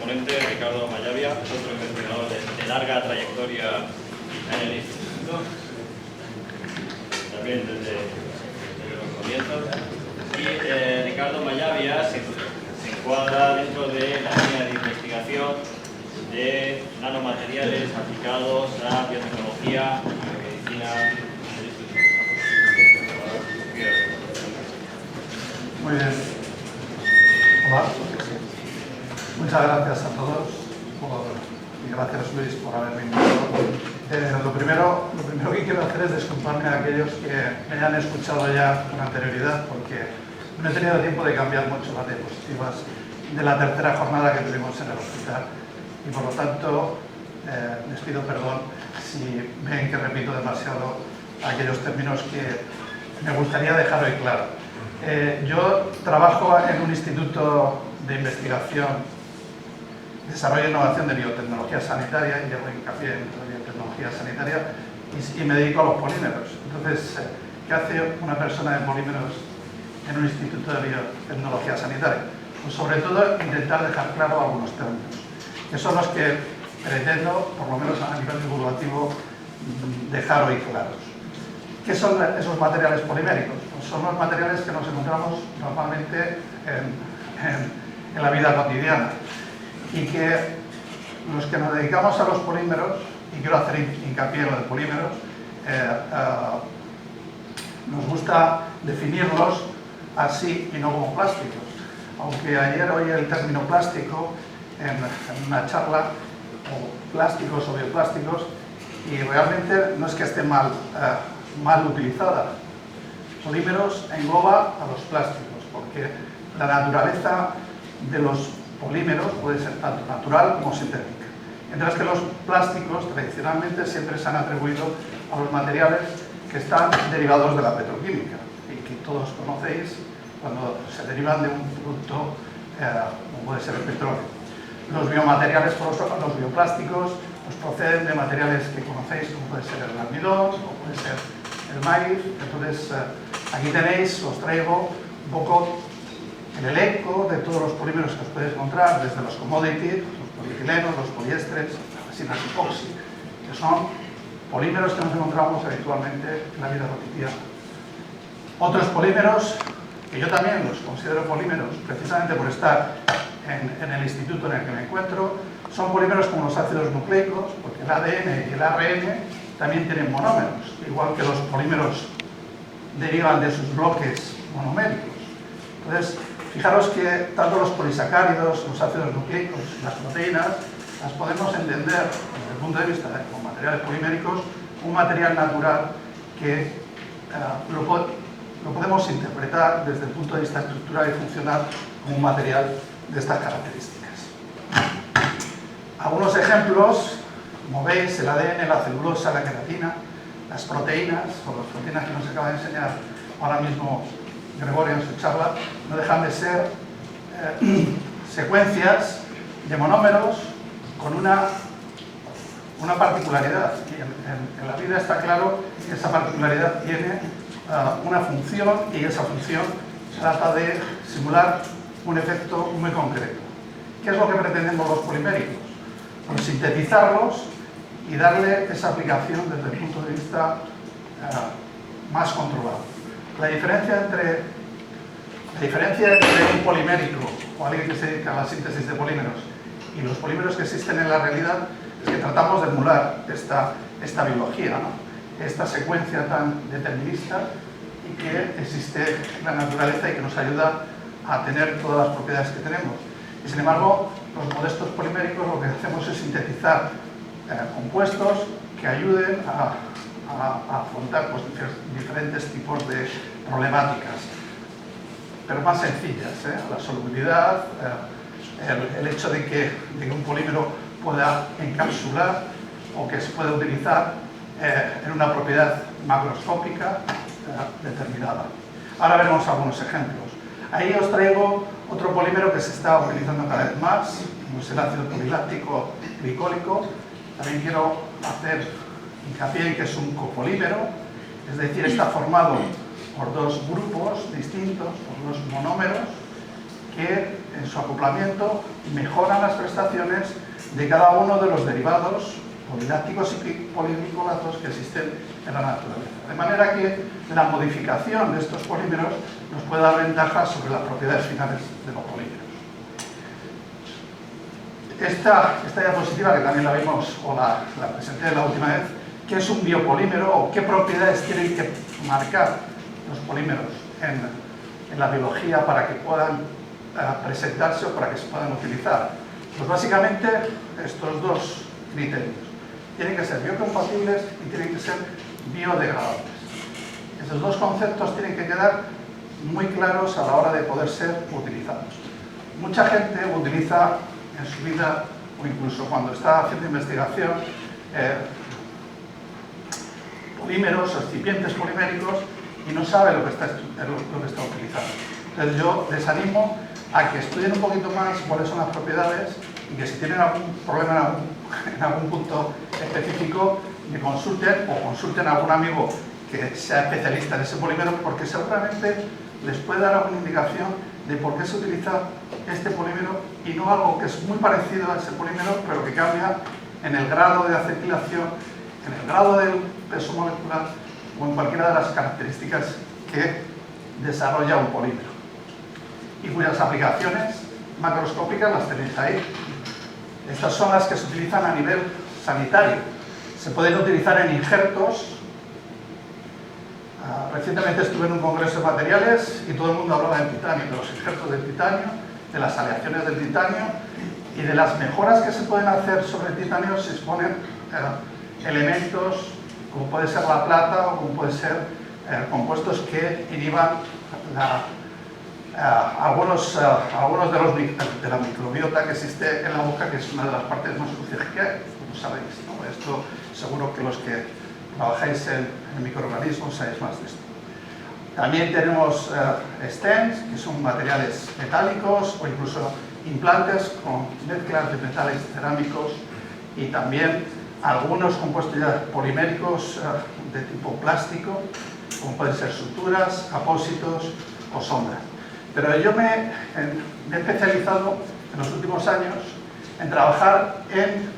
ponente, Ricardo Mayavia, es otro investigador de larga trayectoria en el instituto, también desde los comienzos. Y Ricardo Mayavia se encuadra dentro de la línea de investigación de nanomateriales aplicados a biotecnología y medicina. Muy bien. Hola. Muchas gracias a todos y gracias Luis por haberme invitado. Lo primero que quiero hacer es disculparme a aquellos que me hayan escuchado ya con anterioridad porque no he tenido tiempo de cambiar mucho las diapositivas de la tercera jornada que tuvimos en el hospital y por lo tanto les pido perdón si ven que repito demasiado aquellos términos que me gustaría dejar hoy claro. Yo trabajo en un instituto de investigación, desarrollo e innovación de biotecnología sanitaria, y hago hincapié en la biotecnología sanitaria, y me dedico a los polímeros. Entonces, ¿qué hace una persona de polímeros en un instituto de biotecnología sanitaria? Pues sobre todo intentar dejar claro algunos términos, que son los que pretendo, por lo menos a nivel divulgativo, dejar hoy claros. ¿Qué son esos materiales poliméricos? Pues son los materiales que nos encontramos normalmente en la vida cotidiana y que los que nos dedicamos a los polímeros, y quiero hacer hincapié en lo de polímeros, nos gusta definirlos así y no como plásticos. Aunque ayer oí el término plástico en una charla, o plásticos o bioplásticos, y realmente no es que esté mal utilizada. Polímeros engloba a los plásticos, porque la naturaleza de los polímeros puede ser tanto natural como sintética. Mientras que los plásticos tradicionalmente siempre se han atribuido a los materiales que están derivados de la petroquímica y que todos conocéis cuando se derivan de un producto como puede ser el petróleo. Los biomateriales, por otro lado, los bioplásticos, pues proceden de materiales que conocéis como puede ser el almidón o puede ser el maíz. Entonces aquí tenéis, os traigo un poco el elenco de todos los polímeros que os podéis encontrar, desde los commodities, los polietilenos, los poliésteres, las resinas epoxi, que son polímeros que nos encontramos habitualmente en la vida cotidiana. Otros polímeros, que yo también los considero polímeros, precisamente por estar en el instituto en el que me encuentro, son polímeros como los ácidos nucleicos, porque el ADN y el ARN también tienen monómeros, igual que los polímeros derivan de sus bloques monoméricos. Entonces, fijaros que tanto los polisacáridos, los ácidos nucleicos y las proteínas las podemos entender desde el punto de vista de los materiales poliméricos, un material natural que lo podemos interpretar desde el punto de vista estructural y funcional como un material de estas características. Algunos ejemplos, como veis, el ADN, la celulosa, la queratina, las proteínas, o las proteínas que nos acaba de enseñar ahora mismo Gregorio en su charla, no dejan de ser secuencias de monómeros con una particularidad. Y en la vida está claro que esa particularidad tiene una función, y esa función trata de simular un efecto muy concreto. ¿Qué es lo que pretendemos los poliméricos? Pues sintetizarlos y darle esa aplicación desde el punto de vista más controlado. La diferencia entre un polimérico o alguien que se dedica a la síntesis de polímeros y los polímeros que existen en la realidad es que tratamos de emular esta biología, ¿no? Esta secuencia tan determinista y que existe en la naturaleza y que nos ayuda a tener todas las propiedades que tenemos. Y sin embargo, los modestos poliméricos lo que hacemos es sintetizar compuestos que ayuden a afrontar pues, diferentes tipos de problemáticas, pero más sencillas, la solubilidad, el hecho de que un polímero pueda encapsular o que se pueda utilizar en una propiedad macroscópica determinada. Ahora veremos algunos ejemplos. Ahí os traigo otro polímero que se está utilizando cada vez más, como es el ácido poliláctico glicólico. También quiero hacer hincapié en que es un copolímero, es decir, está formado por dos grupos distintos, por dos monómeros, que en su acoplamiento mejoran las prestaciones de cada uno de los derivados polilácticos y poliglutaratos que existen en la naturaleza. De manera que la modificación de estos polímeros nos puede dar ventajas sobre las propiedades finales de los polímeros. Esta diapositiva, que también la vimos o la presenté la última vez, ¿qué es un biopolímero o qué propiedades tienen que marcar los polímeros en la biología para que puedan presentarse o para que se puedan utilizar? Pues básicamente estos dos criterios. Tienen que ser biocompatibles y tienen que ser biodegradables. Estos dos conceptos tienen que quedar muy claros a la hora de poder ser utilizados. Mucha gente utiliza en su vida, o incluso cuando está haciendo investigación, polímeros o excipientes poliméricos y no sabe lo que está utilizando. Entonces yo les animo a que estudien un poquito más cuáles son las propiedades y que si tienen algún problema en algún punto específico, me consulten o consulten a algún amigo que sea especialista en ese polímero, porque seguramente les puede dar alguna indicación de por qué se utiliza este polímero y no algo que es muy parecido a ese polímero, pero que cambia en el grado de acetilación, en el grado del peso molecular o en cualquiera de las características que desarrolla un polímero, y cuyas aplicaciones macroscópicas las tenéis ahí. Estas son las que se utilizan a nivel sanitario. Se pueden utilizar en injertos. Recientemente estuve en un congreso de materiales y todo el mundo hablaba del titanio, de los injertos del titanio, de las aleaciones del titanio y de las mejoras que se pueden hacer sobre el titanio si se ponen elementos como puede ser la plata o como puede ser compuestos que inhiban algunos de la microbiota que existe en la boca, que es una de las partes más sucias que hay, como sabéis, ¿no? Esto seguro que los que trabajáis en microorganismos sabéis más de esto. También tenemos stents, que son materiales metálicos o incluso implantes con mezclas de metales cerámicos, y también algunos compuestos ya poliméricos de tipo plástico, como pueden ser suturas, apósitos o sondas. Pero yo me he especializado en los últimos años en trabajar en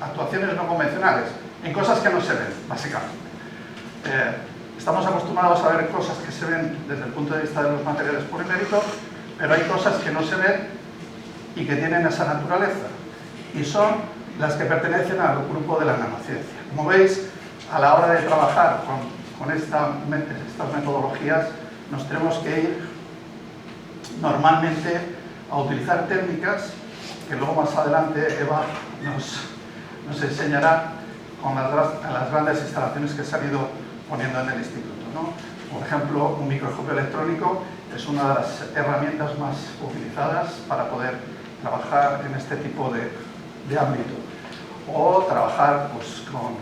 actuaciones no convencionales, en cosas que no se ven, básicamente. Estamos acostumbrados a ver cosas que se ven desde el punto de vista de los materiales poliméricos, pero hay cosas que no se ven y que tienen esa naturaleza, y son las que pertenecen al grupo de la nanociencia. Como veis, a la hora de trabajar con estas metodologías, nos tenemos que ir normalmente a utilizar técnicas que luego más adelante Eva nos enseñará con las grandes instalaciones que se han ido poniendo en el instituto, ¿no? Por ejemplo, un microscopio electrónico es una de las herramientas más utilizadas para poder trabajar en este tipo de ámbito. O trabajar pues, con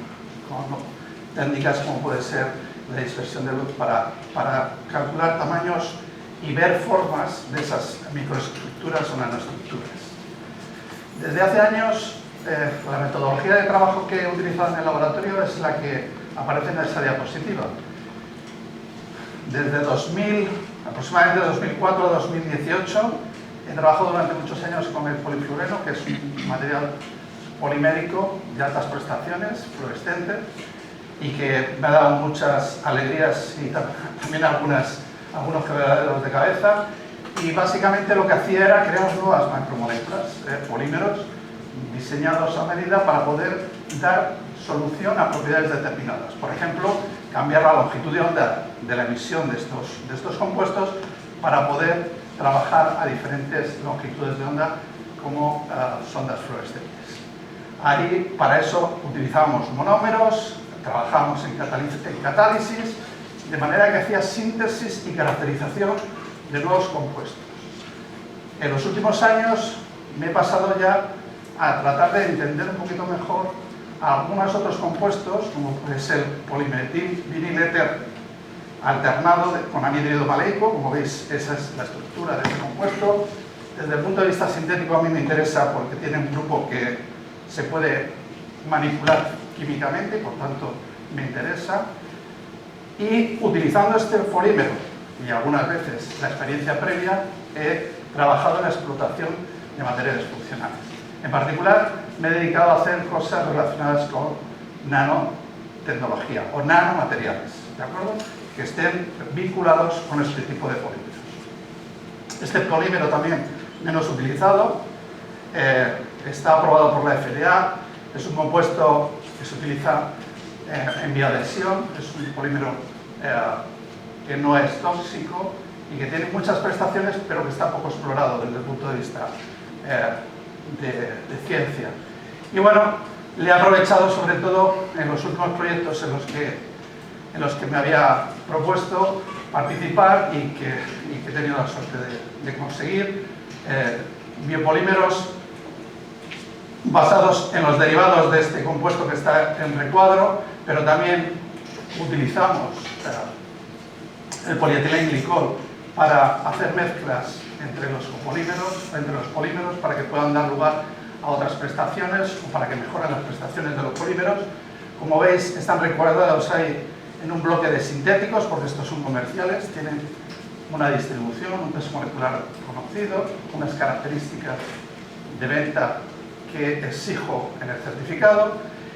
técnicas como puede ser la dispersión de luz para calcular tamaños y ver formas de esas microestructuras o nanoestructuras. Desde hace años, la metodología de trabajo que he utilizado en el laboratorio es la que aparece en esta diapositiva. Desde aproximadamente 2004 a 2018, he trabajado durante muchos años con el polifluoreno, que es un material polimérico de altas prestaciones, fluorescente, y que me ha dado muchas alegrías y también algunos quebraderos de cabeza. Y básicamente lo que hacía era crear nuevas macromoléculas, polímeros diseñados a medida para poder dar solución a propiedades determinadas. Por ejemplo, cambiar la longitud de onda de la emisión de estos compuestos para poder trabajar a diferentes longitudes de onda como sondas fluorescentes. Ahí, para eso, utilizamos monómeros, trabajamos en catálisis, de manera que hacía síntesis y caracterización de nuevos compuestos. En los últimos años me he pasado ya a tratar de entender un poquito mejor algunos otros compuestos, como puede ser polimetil viniléter alternado con anhídrido maleico. Como veis, esa es la estructura de este compuesto. Desde el punto de vista sintético a mí me interesa porque tiene un grupo que se puede manipular químicamente, por tanto me interesa. Y utilizando este polímero y algunas veces la experiencia previa, he trabajado en la explotación de materiales funcionales. En particular, me he dedicado a hacer cosas relacionadas con nanotecnología o nanomateriales, ¿de acuerdo? Que estén vinculados con este tipo de polímeros. Este polímero también menos utilizado, está aprobado por la FDA, es un compuesto que se utiliza en bioadhesión, es un polímero que no es tóxico y que tiene muchas prestaciones, pero que está poco explorado desde el punto de vista de ciencia. Y bueno, le he aprovechado sobre todo en los últimos proyectos en los que me había propuesto participar y que he tenido la suerte de conseguir. Biopolímeros basados en los derivados de este compuesto que está en recuadro, pero también utilizamos el polietilenglicol para hacer mezclas entre los polímeros para que puedan dar lugar a otras prestaciones o para que mejoren las prestaciones de los polímeros. Como veis, están recuadrados ahí en un bloque de sintéticos, porque estos son comerciales, tienen una distribución, un peso molecular conocido, unas características de venta que exijo en el certificado,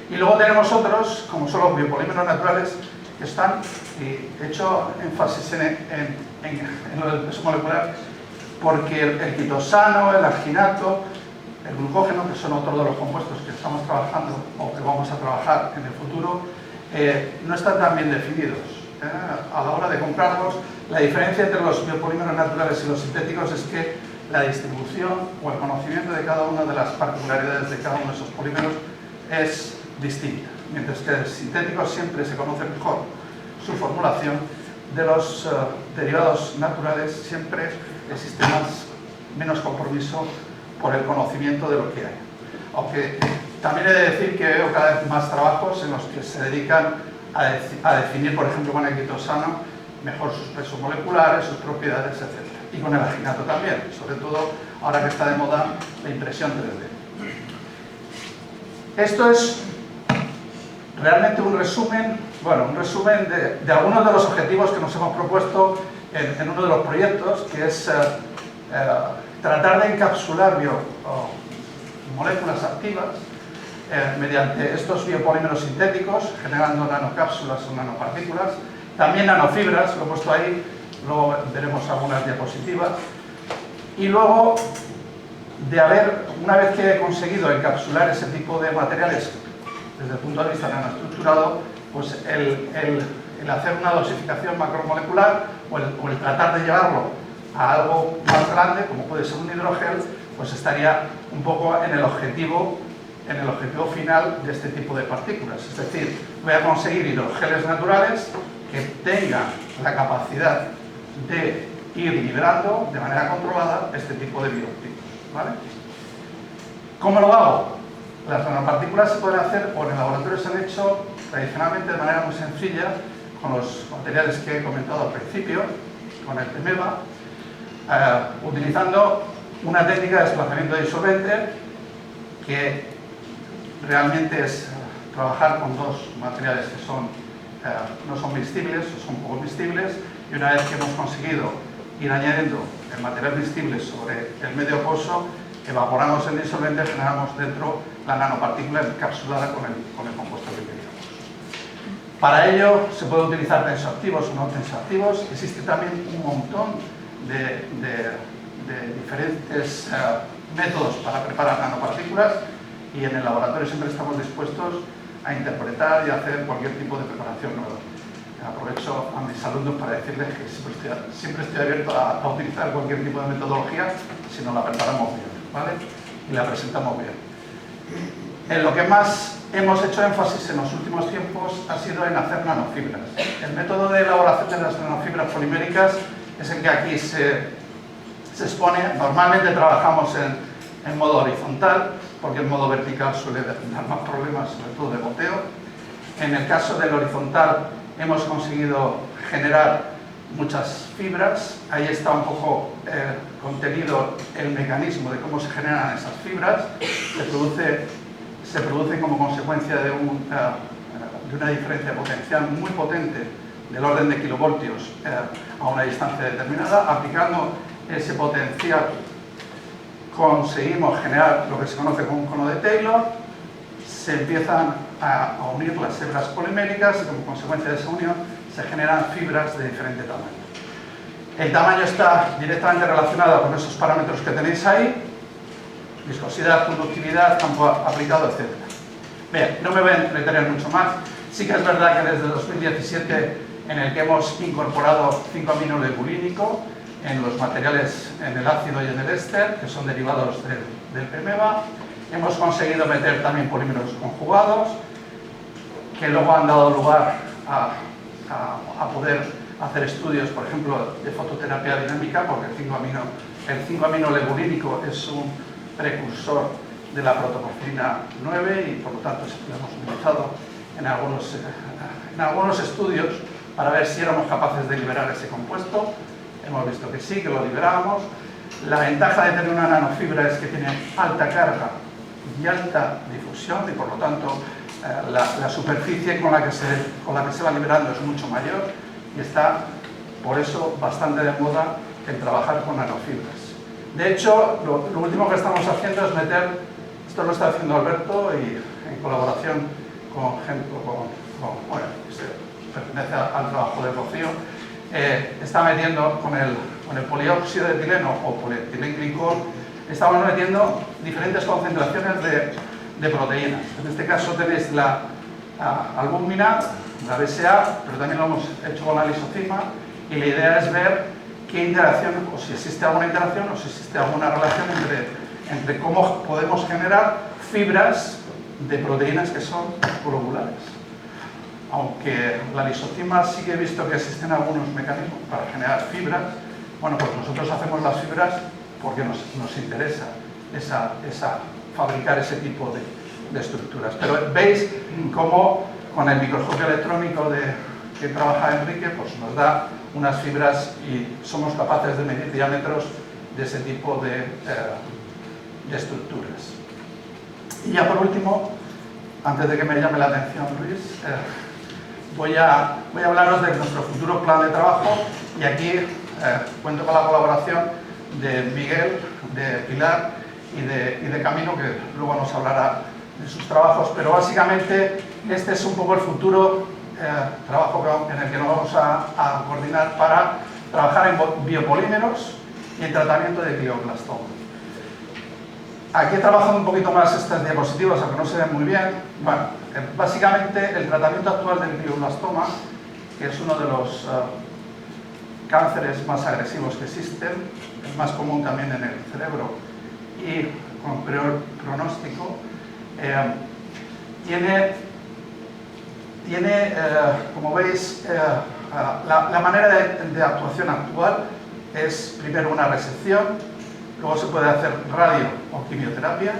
y luego tenemos otros, como son los biopolímeros naturales, que están, y he hecho énfasis en lo del peso molecular, porque el quitosano, el arginato, el glucógeno, que son otros de los compuestos que estamos trabajando o que vamos a trabajar en el futuro, no están tan bien definidos. A la hora de comprarlos, la diferencia entre los biopolímeros naturales y los sintéticos es que la distribución o el conocimiento de cada una de las particularidades de cada uno de esos polímeros es distinta. Mientras que el sintético siempre se conoce mejor su formulación, de los derivados naturales siempre existe menos compromiso por el conocimiento de lo que hay. Aunque también he de decir que veo cada vez más trabajos en los que se dedican a definir, por ejemplo, con el quitosano, mejor sus pesos moleculares, sus propiedades, etc. Y con el arginato también, sobre todo ahora que está de moda la impresión 3D. Esto es realmente un resumen, de algunos de los objetivos que nos hemos propuesto en uno de los proyectos, que es tratar de encapsular moléculas activas mediante estos biopolímeros sintéticos, generando nanocápsulas o nanopartículas, también nanofibras, lo he puesto ahí, luego veremos algunas diapositivas, y luego una vez que he conseguido encapsular ese tipo de materiales desde el punto de vista nanoestructurado, pues el hacer una dosificación macromolecular o el tratar de llevarlo a algo más grande, como puede ser un hidrogel, pues estaría un poco en el objetivo final de este tipo de partículas. Es decir, voy a conseguir hidrogeles naturales que tengan la capacidad de ir liberando de manera controlada este tipo de biotipos, ¿vale? ¿Cómo lo hago? Las nanopartículas se pueden hacer, o en el laboratorio se han hecho tradicionalmente de manera muy sencilla, con los materiales que he comentado al principio, con el PEMEVA, utilizando una técnica de desplazamiento de disolvente que realmente es trabajar con dos materiales que no son miscibles o son poco miscibles, y una vez que hemos conseguido ir añadiendo el material miscible sobre el medio acuoso, evaporamos el disolvente y generamos dentro la nanopartícula encapsulada con el compuesto que queríamos. Para ello se puede utilizar tensoactivos o no tensoactivos. Existe también un montón de diferentes métodos para preparar nanopartículas, y en el laboratorio siempre estamos dispuestos a interpretar y a hacer cualquier tipo de preparación nueva. Aprovecho a mis alumnos para decirles que siempre estoy abierto a utilizar cualquier tipo de metodología si nos la preparamos bien, ¿vale? Y la presentamos bien. En lo que más hemos hecho énfasis en los últimos tiempos ha sido en hacer nanofibras. El método de elaboración de las nanofibras poliméricas es el que aquí se expone. Normalmente trabajamos en modo horizontal, porque el modo vertical suele dar más problemas, sobre todo de goteo. En el caso del horizontal hemos conseguido generar muchas fibras. Ahí está un poco contenido el mecanismo de cómo se generan esas fibras. Se producen como consecuencia de una diferencia potencial muy potente del orden de kilovoltios a una distancia determinada. Aplicando ese potencial conseguimos generar lo que se conoce como un cono de Taylor, se empiezan a unir las hebras poliméricas y como consecuencia de esa unión se generan fibras de diferente tamaño. El tamaño está directamente relacionado con esos parámetros que tenéis ahí: viscosidad, conductividad, campo aplicado, etc. Bien, no me voy a entretener mucho más. Sí que es verdad que desde 2017, en el que hemos incorporado 5-aminoleuculínico en los materiales, en el ácido y en el éster, que son derivados del PMEVA, hemos conseguido meter también polímeros conjugados, que luego han dado lugar a poder hacer estudios, por ejemplo, de fototerapia dinámica, porque el 5-aminoleuculínico es un precursor de la protoporfirina 9 y por lo tanto lo hemos utilizado en algunos estudios para ver si éramos capaces de liberar ese compuesto. Hemos visto que sí, que lo liberábamos. La ventaja de tener una nanofibra es que tiene alta carga y alta difusión y por lo tanto la superficie con la que se va liberando es mucho mayor y está por eso bastante de moda el trabajar con nanofibras. De hecho, lo último que estamos haciendo es meter, esto lo está haciendo Alberto y en colaboración con bueno, que pertenece al trabajo de Rocío, está metiendo con el polióxido de etileno o polietilenglicol, estamos metiendo diferentes concentraciones de proteínas. En este caso tenéis la albúmina, la BSA, pero también lo hemos hecho con la lisocima y la idea es ver qué interacción, o si existe alguna interacción o si existe alguna relación entre cómo podemos generar fibras de proteínas que son globulares. Aunque la lisocima sí que he visto que existen algunos mecanismos para generar fibras, bueno, pues nosotros hacemos las fibras porque nos interesa fabricar ese tipo de estructuras. Pero veis cómo con el microscopio electrónico que trabaja Enrique, pues nos da unas fibras y somos capaces de medir diámetros de ese tipo de estructuras. Y ya por último, antes de que me llame la atención Luis, voy a hablaros de nuestro futuro plan de trabajo y aquí cuento con la colaboración de Miguel, de Pilar y de Camino, que luego nos hablará de sus trabajos, pero básicamente este es un poco el futuro trabajo en el que nos vamos a coordinar para trabajar en biopolímeros y en tratamiento de glioblastoma. Aquí he trabajado un poquito más estas diapositivas, aunque no se ven muy bien. Bueno, básicamente el tratamiento actual del glioblastoma, que es uno de los cánceres más agresivos que existen, el más común también en el cerebro y con peor pronóstico, tiene como veis, la manera de actuación actual es primero una resección, luego se puede hacer radio o quimioterapia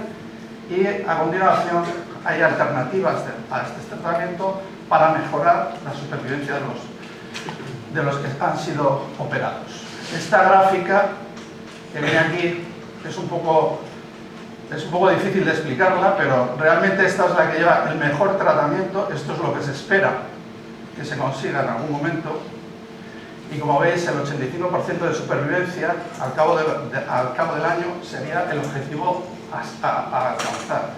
y a continuación hay alternativas a este tratamiento para mejorar la supervivencia de los que han sido operados. Esta gráfica que viene aquí es un poco difícil de explicarla, pero realmente esta es la que lleva el mejor tratamiento. Esto es lo que se espera que se consiga en algún momento. Y como veis, el 85% de supervivencia al cabo del año sería el objetivo a alcanzar.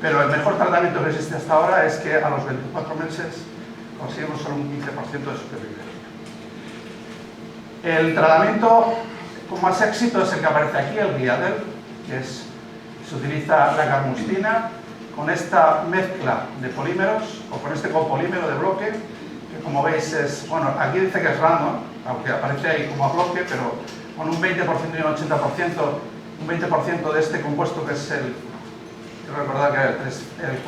Pero el mejor tratamiento que existe hasta ahora es que a los 24 meses conseguimos solo un 15% de supervivencia. El tratamiento con más éxito es el que aparece aquí, el Gliadel, que se utiliza la carmustina con esta mezcla de polímeros o con este copolímero de bloque, que como veis es, bueno, aquí dice que es random, aunque aparece ahí como a bloque, pero con un 20% y un 80%, un 20% de este compuesto que es quiero recordar que es el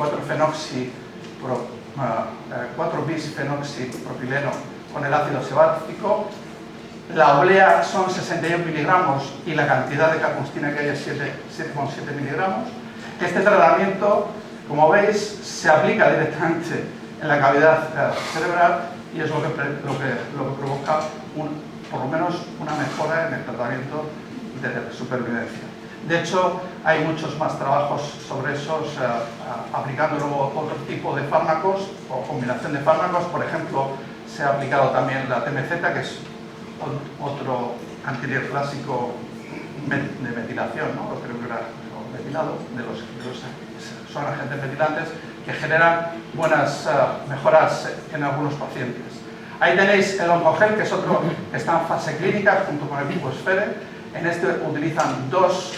4-bis-fenoxipropileno con el ácido sebácico. La oblea son 61 miligramos y la cantidad de carmustina que hay es 7,7 miligramos. Este tratamiento, como veis, se aplica directamente en la cavidad cerebral y es lo que provoca por lo menos una mejora en el tratamiento de supervivencia. De hecho, hay muchos más trabajos sobre esos, aplicando luego otro tipo de fármacos o combinación de fármacos. Por ejemplo, se ha aplicado también la TMZ, que es otro antineoplásico de metilación, ¿no? Los metilados, son agentes metilantes que generan buenas mejoras en algunos pacientes. Ahí tenéis el Oncogel, que es otro que está en fase clínica junto con el Liposfere. En este utilizan dos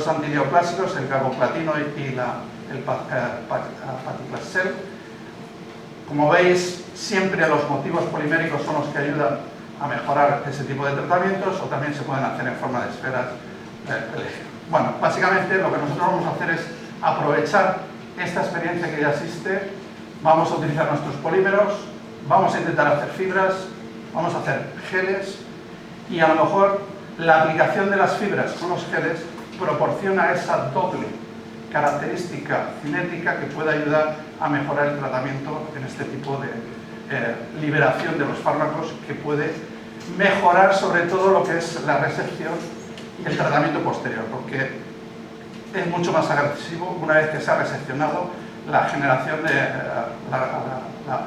antineoplásicos, el carboplatino y el paclitaxel. Como veis, siempre los motivos poliméricos son los que ayudan a mejorar ese tipo de tratamientos, o también se pueden hacer en forma de esferas. Bueno, básicamente lo que nosotros vamos a hacer es aprovechar esta experiencia que ya existe. Vamos a utilizar nuestros polímeros, vamos a intentar hacer fibras, vamos a hacer geles, y a lo mejor la aplicación de las fibras con los geles proporciona esa doble característica cinética que puede ayudar a mejorar el tratamiento en este tipo de liberación de los fármacos, que puede mejorar sobre todo lo que es la resección y el tratamiento posterior, porque es mucho más agresivo una vez que se ha reseccionado la generación de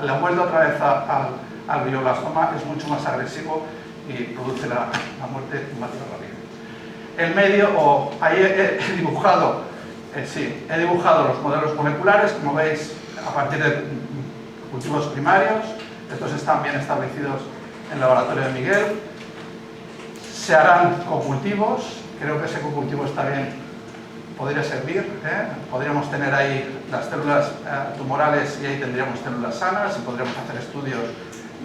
la vuelta otra vez al glioblastoma, es mucho más agresivo y produce la muerte hemática rápida. El medio, ahí he dibujado los modelos moleculares, como veis, a partir de cultivos primarios. Estos están bien establecidos en el laboratorio de Miguel. Se harán cocultivos, creo que ese cocultivo está bien, podría servir, podríamos tener ahí las células tumorales y ahí tendríamos células sanas y podríamos hacer estudios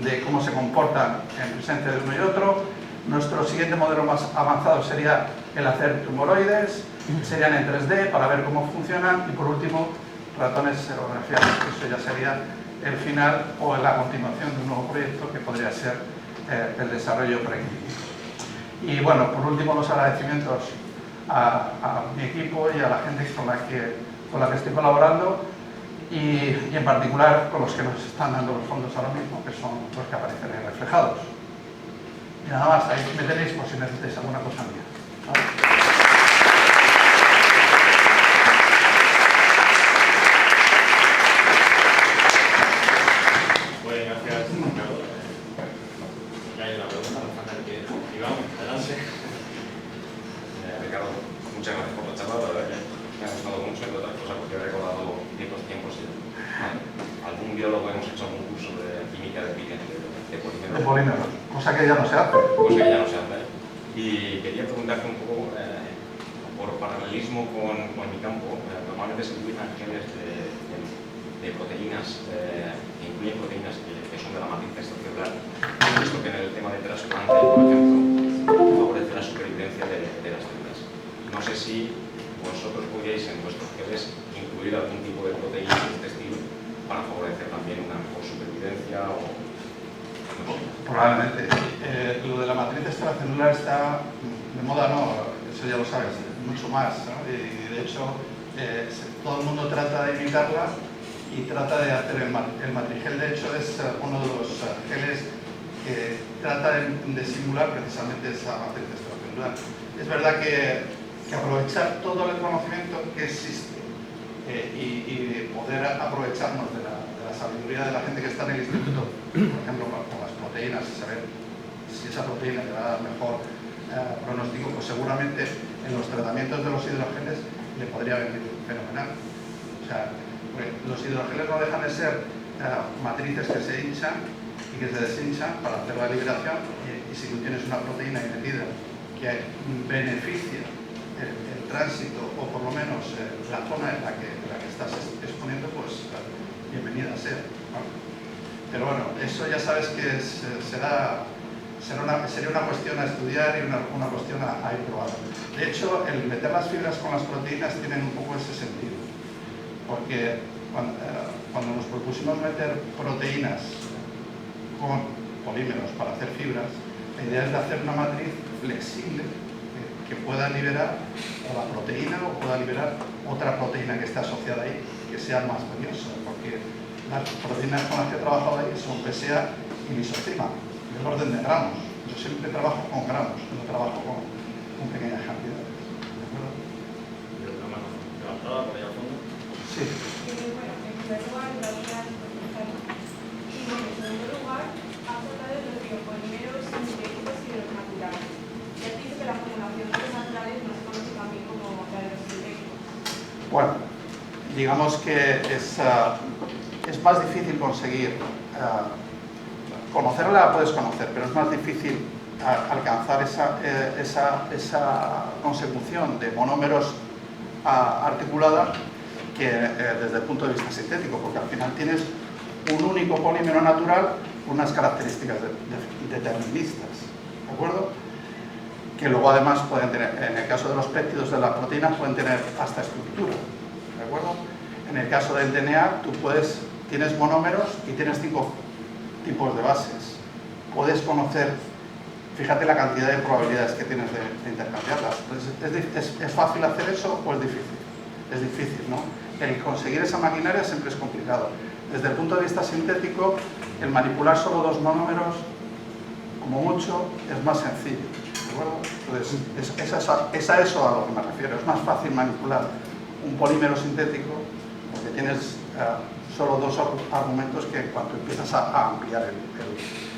de cómo se comportan en presencia de uno y otro. Nuestro siguiente modelo más avanzado sería el hacer tumoroides, serían en 3D para ver cómo funcionan, y por último ratones serografiados. Eso ya sería el final o la continuación de un nuevo proyecto que podría ser el desarrollo preclínico. Y bueno, por último, los agradecimientos a mi equipo y a la gente con la que estoy colaborando, y en particular con los que nos están dando los fondos ahora mismo, que son los que aparecen ahí reflejados. Y nada más, ahí me tenéis por si necesitáis alguna cosa mía. ¿Vale? Muchas gracias por la charla, la verdad que me ha gustado mucho, entre otras cosas porque he recordado viejos tiempos y algún biólogo hemos hecho algún curso de química de pigmento de polímeros. De polímeros, cosa que ya no se hace. Cosa que ya no se hace. Y quería preguntarte un poco, por paralelismo con mi campo, normalmente se utilizan genes de proteínas, que incluyen proteínas que son de la matriz extracelular. He visto que en el tema de trasplante, por ejemplo, favorece la supervivencia de las células. No sé si vosotros podríais en vuestros genes incluir algún tipo de proteína de este estilo para favorecer también una mejor supervivencia o... Probablemente. Lo de la matriz extracelular está de moda, no, eso ya lo sabes, mucho más, ¿no? Y de hecho todo el mundo trata de imitarla y trata de hacer el matrigel. De hecho es uno de los geles que trata de simular precisamente esa matriz extracelular. Es verdad que aprovechar todo el conocimiento que existe y poder aprovecharnos de la sabiduría de la gente que está en el instituto, por ejemplo, con las proteínas, y saber si esa proteína le va a dar mejor pronóstico, pues seguramente en los tratamientos de los hidrogeles le podría venir fenomenal. O sea, los hidrogeles no dejan de ser matrices que se hinchan y que se deshinchan para hacer la liberación, y si tú tienes una proteína ahí metida que beneficia el tránsito, o por lo menos la zona en la que estás exponiendo, pues bienvenida sea, ¿no? Pero bueno, eso ya sabes que sería una cuestión a estudiar y una cuestión a ir probando. De hecho, el meter las fibras con las proteínas tiene un poco ese sentido, porque cuando nos propusimos meter proteínas con polímeros para hacer fibras, la idea es de hacer una matriz flexible que pueda liberar o la proteína o pueda liberar otra proteína que esté asociada ahí, que sea más valiosa, porque las proteínas con las que he trabajado ahí son PSA y lisocima, del orden de gramos. Yo siempre trabajo con gramos, no trabajo con pequeñas cantidades. ¿De acuerdo? ¿Y otra mano levantada por ahí al fondo? Sí. Bueno, en primer lugar, gracias por preguntarme. Y bueno, en segundo lugar, has hablado de los biopolímeros sintéticos y de los naturales. Ya te dice que la formulación Bueno, digamos que es más difícil conseguir, conocerla puedes conocer, pero es más difícil alcanzar esa consecución de monómeros articulada que desde el punto de vista sintético, porque al final tienes un único polímero natural con unas características deterministas, ¿de acuerdo? Que luego además pueden tener, en el caso de los péptidos de las proteínas, pueden tener hasta estructura, ¿de acuerdo? En el caso del DNA, tú tienes monómeros y tienes 5 tipos de bases. Puedes conocer, fíjate la cantidad de probabilidades que tienes de intercambiarlas. Entonces, ¿es fácil hacer eso o es difícil? Es difícil, ¿no? El conseguir esa maquinaria siempre es complicado. Desde el punto de vista sintético, el manipular solo 2 monómeros, como mucho, es más sencillo, ¿de acuerdo? Entonces, es a eso a lo que me refiero. Es más fácil manipular un polímero sintético porque tienes solo 2 argumentos que en cuanto empiezas a ampliar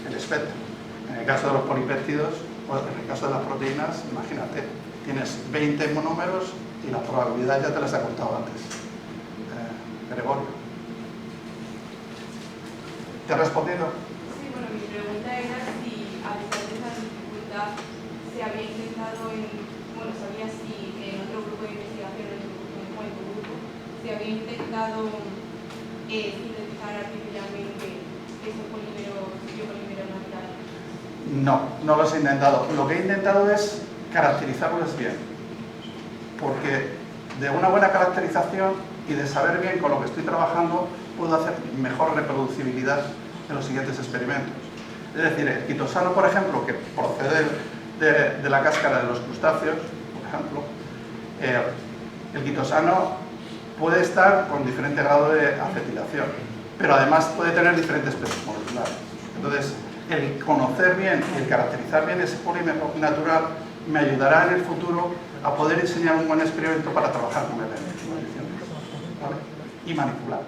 el espectro. En el caso de los polipéptidos, o en el caso de las proteínas, imagínate, tienes 20 monómeros y la probabilidad ya te las he contado antes. Gregorio. ¿Te he respondido? Sí, bueno, mi pregunta era si a pesar de esa dificultad se había intentado sabía si en otro grupo de investigación, en tu grupo, se había intentado sintetizar artificialmente esos biopolímeros naturales. No los he intentado. Lo que he intentado es caracterizarlos bien, porque de una buena caracterización y de saber bien con lo que estoy trabajando, puedo hacer mejor reproducibilidad en los siguientes experimentos. Es decir, el quitosano, por ejemplo, que procede de la cáscara de los crustáceos, por ejemplo, el quitosano puede estar con diferente grado de acetilación, pero además puede tener diferentes pesos moleculares. Entonces, el conocer bien y el caracterizar bien ese polímero natural me ayudará en el futuro a poder diseñar un buen experimento para trabajar con él en condiciones, ¿vale? Y manipular.